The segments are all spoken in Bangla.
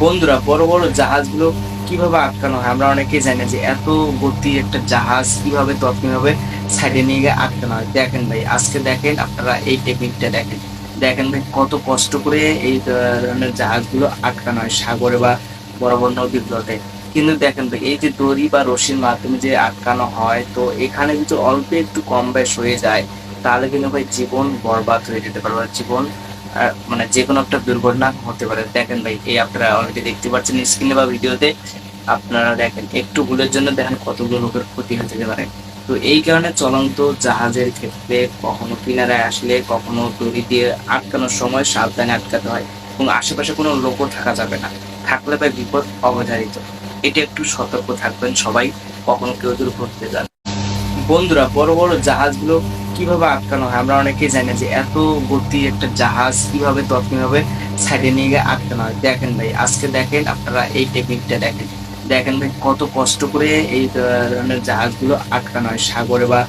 বন্ধুরা, বড় বড় জাহাজগুলো কিভাবে আটকানো হয় আমরা অনেকেই জানি না যে এত গতি একটা জাহাজ কিভাবে তৎক্ষণাৎ সাইডে নিয়ে গিয়ে আটকানো হয়। দেখেন ভাই, আজকে দেখেন আপনারা এই টেকনিকটা দেখেন। দেখেন ভাই কত কষ্ট করে এই ধরনের জাহাজগুলো আটকানো হয় সাগরে বা বড় বড় নদীগুলোতে। কিন্তু দেখেন ভাই, এই যে দড়ি বা রশির মাধ্যমে যে আটকানো হয়, তো এখানে যদি অল্প একটু কম বেশ হয়ে যায় তাহলে কিন্তু ভাই জীবন বরবাদ হয়ে যেতে পারে, বা জীবন মানে যে কোনো একটা দুর্ঘটনা হতে পারে। দেখেন ভাই, এই আপনারা অলরেডি দেখতে পাচ্ছেন স্ক্রিনে বা ভিডিওতে। আপনারা দেখেন একটু ভুলের জন্য দেখেন কতগুলো লোকের ক্ষতি হয়ে যেতে পারে। তো এই কারণে চলন্ত জাহাজের ক্ষেত্রে কখনো কিনারায় আসলে কখনো দড়ি দিয়ে আটকানোর সময় সাবধানে আটকাতে হয়, এবং আশেপাশে কোনো লোকও থাকা যাবে না। থাকলে ভাই বিপদ অবধারিত। এটা একটু সতর্ক থাকবেন সবাই, কখনো কেউ যদি ঘুরতে যান। বন্ধুরা, বড় বড় জাহাজগুলো কিভাবে আটকানো হয় আমরা অনেকেই জানি না যে এত গতি একটা জাহাজ কিভাবে তৎক্ষণাৎ সাইডে নিয়ে গিয়ে আটকানো হয়। দেখেন ভাই, আজকে দেখেন আপনারা এই টেকনিকটা দেখেন। দেখেন ভাই কত কষ্ট করে এই ধরনের জাহাজগুলো আটকানো হয় সাগরে বা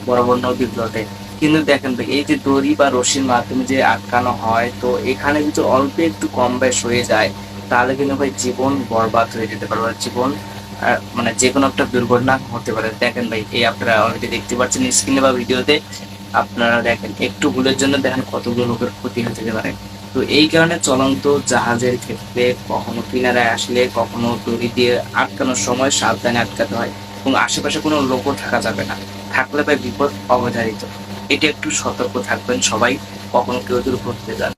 বড় বড় নদীগুলোতে। কিন্তু দেখেন ভাই, এই যে দড়ি বা রশির মাধ্যমে যে আটকানো হয়, তো এখানে যদি অল্প একটু কম বেশ হয়ে যায় তাহলে কিন্তু ভাই জীবন বরবাদ হয়ে যেতে পারে, বা জীবন মানে যে কোনো একটা দুর্ঘটনা হতে পারে। দেখেন ভাই, এই আপনারা অলরেডি দেখতে পাচ্ছেন স্ক্রিনে বা ভিডিওতে। আপনারা দেখেন একটু ভুলের জন্য দেখেন কতগুলো লোকের ক্ষতি হয়ে যেতে পারে। তো এই কারণে চলন্ত জাহাজের ক্ষেত্রে কখনো কিনারায় আসলে কখনো দড়ি দিয়ে আটকানোর সময় সাবধানে আটকাতে হয়, এবং আশেপাশে কোনো লোকও থাকা যাবে না। থাকলে ভাই বিপদ অবধারিত। এটা একটু সতর্ক থাকবেন সবাই, কখনো কেউ যদি ঘুরতে যান।